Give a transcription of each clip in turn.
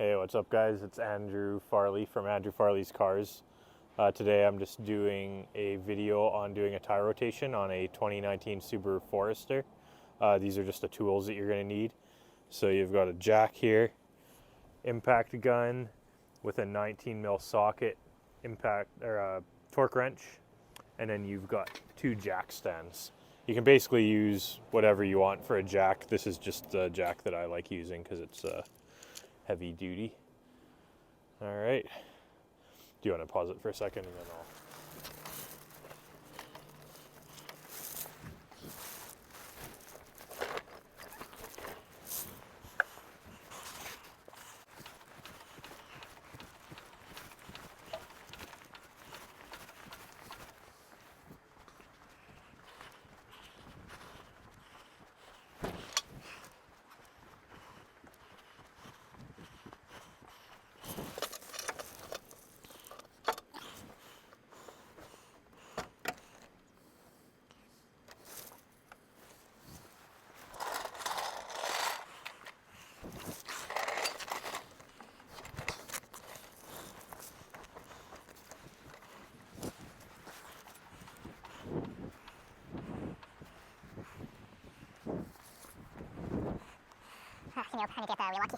Hey, what's up guys? It's Andrew Farley from Andrew Farley's Cars. Today I'm just doing a video on doing a tire rotation on a 2019 Subaru Forester. These are just the tools that you're going to need. So you've got a jack here, impact gun with a 19 mil socket, torque wrench, and then you've got two jack stands. You can basically use whatever you want for a jack. This is just the jack that I like using because it's heavy duty. All right. Do you want to pause it for a second and then I'll... You're going to get real lucky.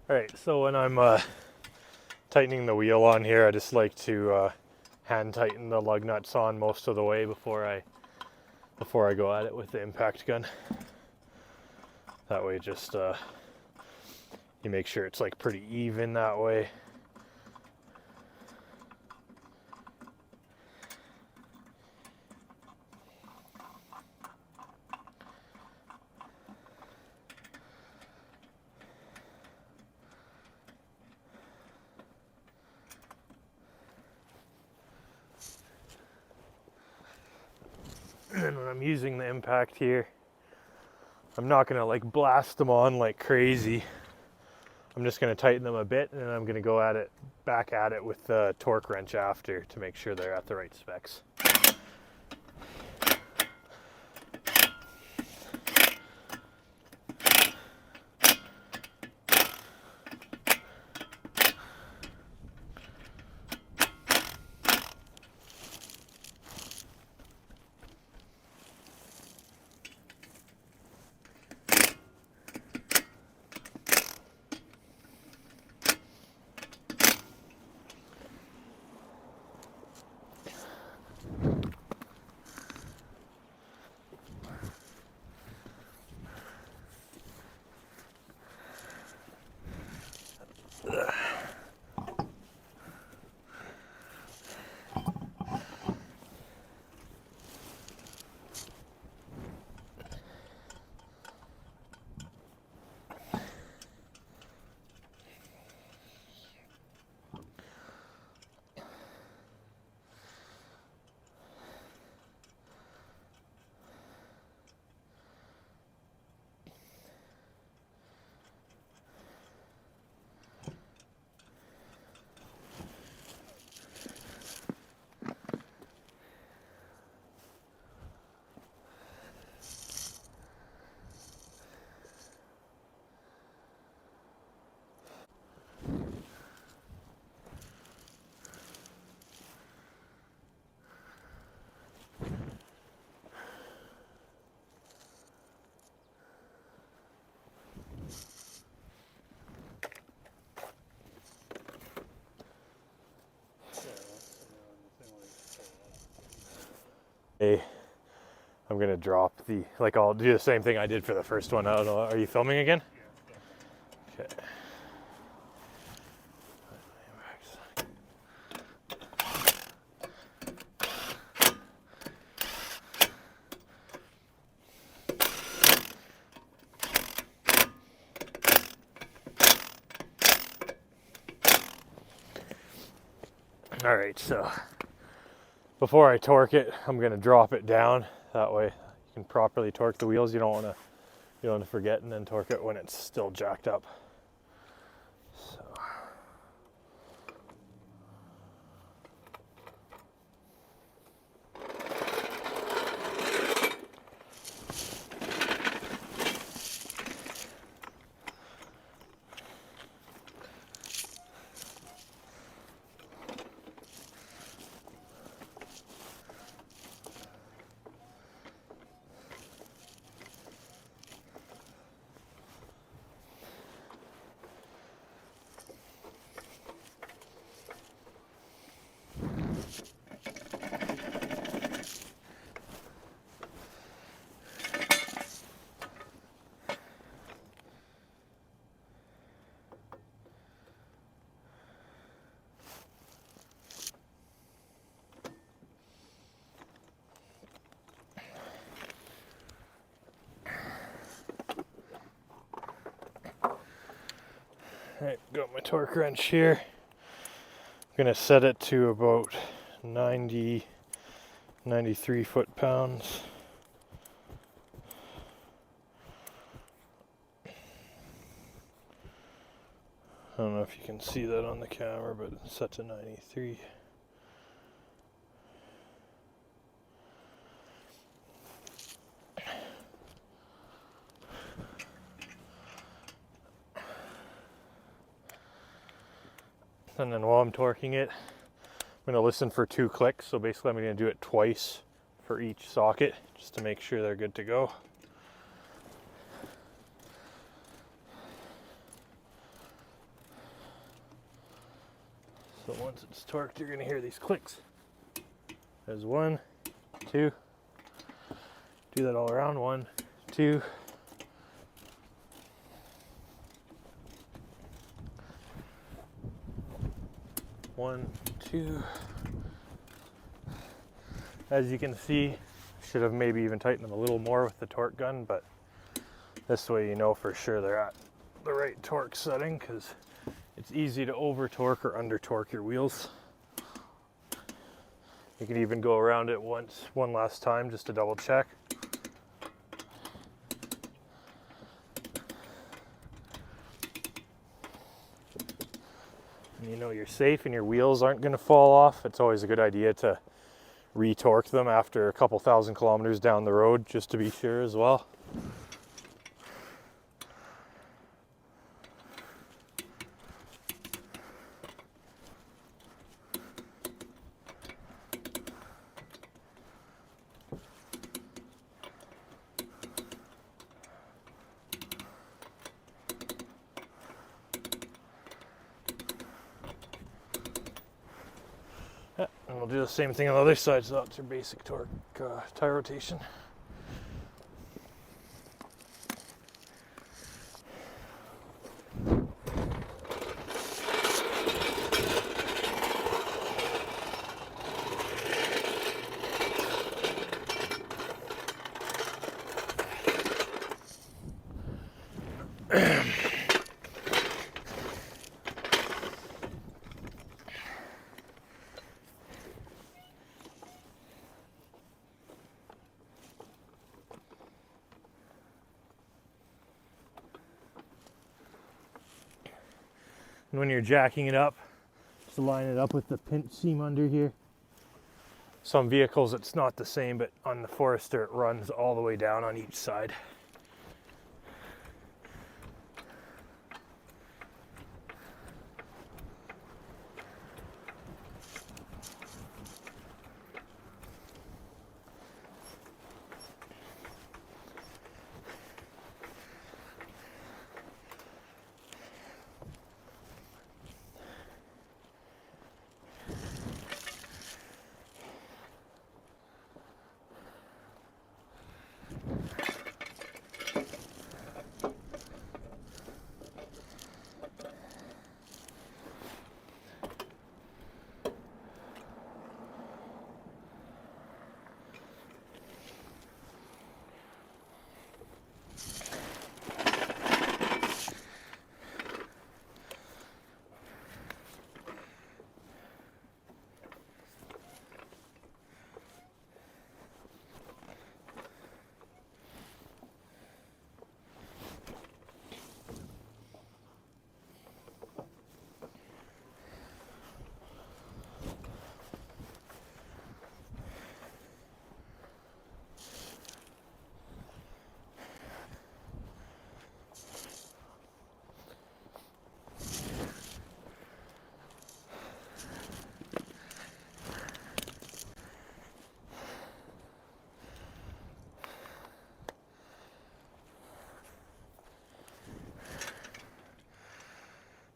All right, so when I'm tightening the wheel on here, I just like to hand tighten the lug nuts on most of the way before I go at it with the impact gun. That way just you make sure it's like pretty even that way. And when I'm using the impact here, I'm not gonna like blast them on like crazy. I'm just gonna tighten them a bit and then I'm gonna go back at it with the torque wrench after to make sure they're at the right specs. I'm gonna drop the, like I'll do the same thing I did for the first one. I don't know, are you filming again? Okay. All right, so before I torque it, I'm gonna drop it down. That way you can properly torque the wheels. You don't want to forget and then torque it when it's still jacked up. So. Alright, got my torque wrench here. I'm gonna set it to about 93 foot-pounds. I don't know if you can see that on the camera, but it's set to 93. And then while I'm torquing it, I'm going to listen for 2 clicks. So basically I'm going to do it twice for each socket just to make sure they're good to go. So once it's torqued, you're going to hear these clicks. There's 1, 2. Do that all around. 1, 2. 1, 2. As you can see, should have maybe even tightened them a little more with the torque gun, but this way you know for sure they're at the right torque setting, because it's easy to over torque or under torque your wheels. You can even go around it one last time just to double check. And you know you're safe and your wheels aren't going to fall off. It's always a good idea to re-torque them after a couple thousand kilometers down the road just to be sure as well. And we'll do the same thing on the other side, so that's your basic torque tire rotation. And when you're jacking it up, just line it up with the pinch seam under here. Some vehicles it's not the same, but on the Forester it runs all the way down on each side.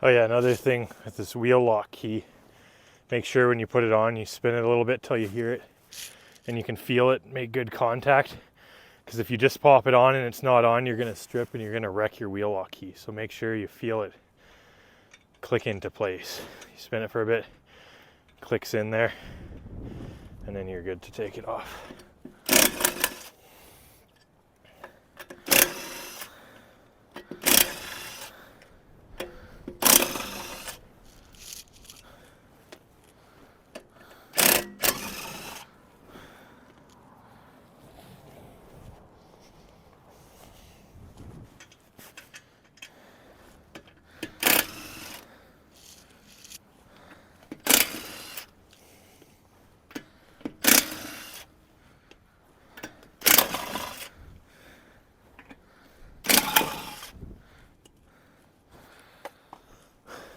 Oh yeah, another thing with this wheel lock key, make sure when you put it on, you spin it a little bit till you hear it and you can feel it make good contact. Because if you just pop it on and it's not on, you're gonna strip and you're gonna wreck your wheel lock key. So make sure you feel it click into place. You spin it for a bit, clicks in there, and then you're good to take it off.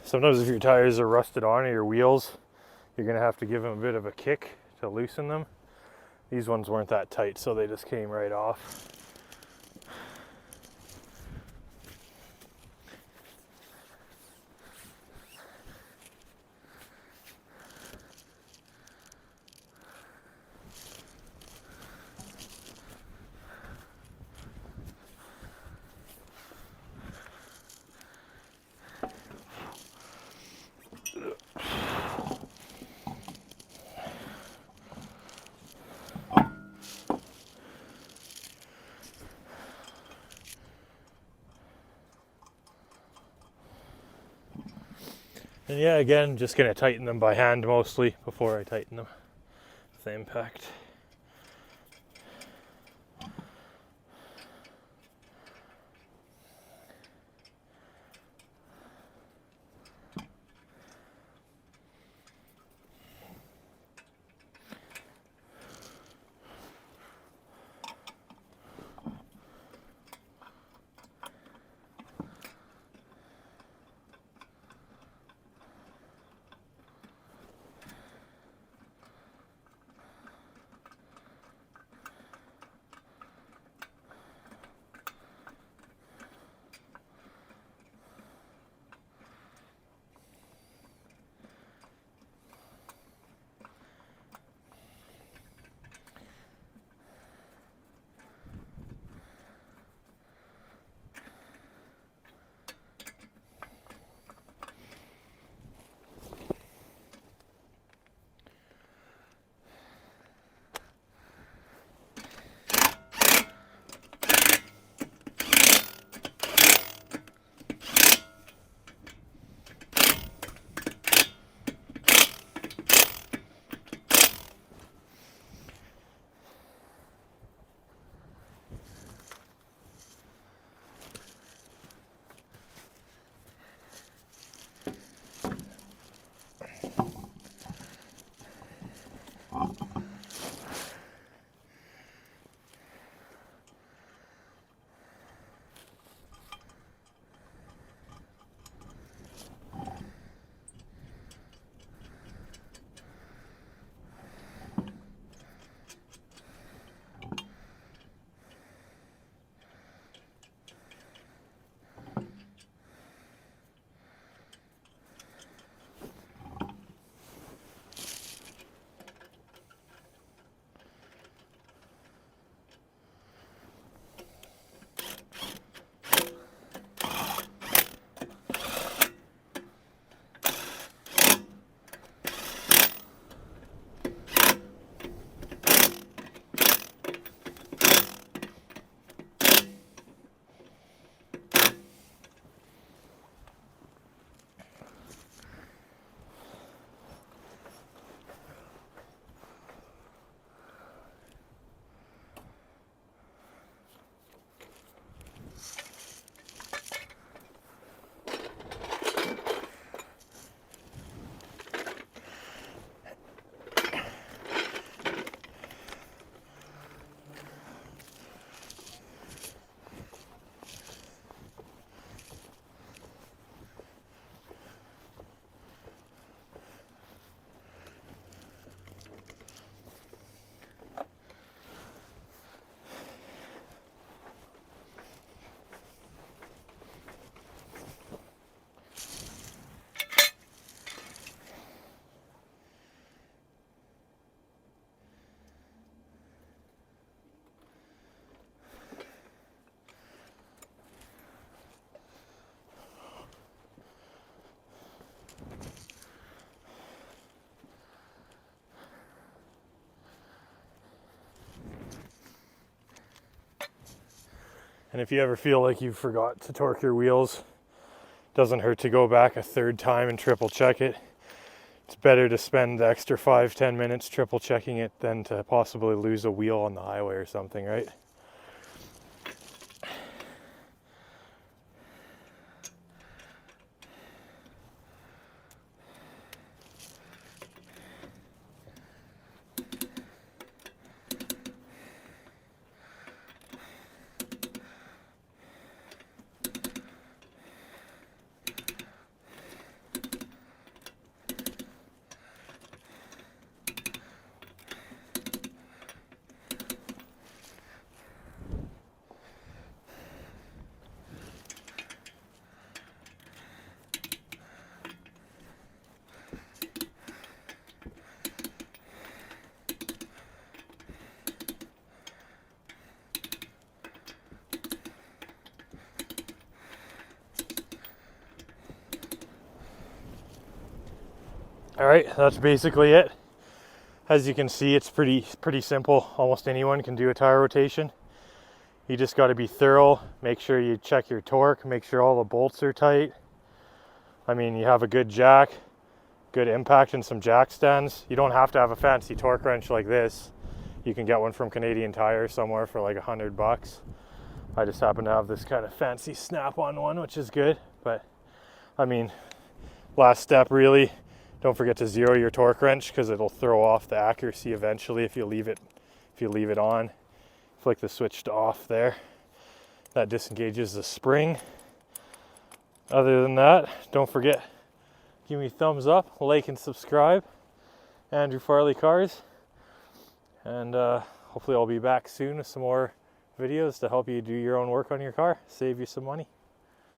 Sometimes if your tires are rusted on or your wheels, you're gonna have to give them a bit of a kick to loosen them. These ones weren't that tight, so they just came right off. And yeah, again, just gonna tighten them by hand mostly before I tighten them with the impact. And if you ever feel like you forgot to torque your wheels, it doesn't hurt to go back a third time and triple check it. It's better to spend the extra 5-10 minutes triple checking it than to possibly lose a wheel on the highway or something, right? All right, that's basically it. As you can see, it's pretty simple. Almost anyone can do a tire rotation. You just got to be thorough. Make sure you check your torque. Make sure all the bolts are tight. I mean, you have a good jack, good impact, and some jack stands. You don't have to have a fancy torque wrench like this. You can get one from Canadian Tire somewhere for like $100. I just happen to have this kind of fancy snap-on one, which is good. But I mean, last step really. Don't forget to zero your torque wrench because it'll throw off the accuracy eventually if you leave it on. Flick the switch to off there. That disengages the spring. Other than that, don't forget, give me a thumbs up, like and subscribe. Andrew Farley Cars. And hopefully I'll be back soon with some more videos to help you do your own work on your car, save you some money.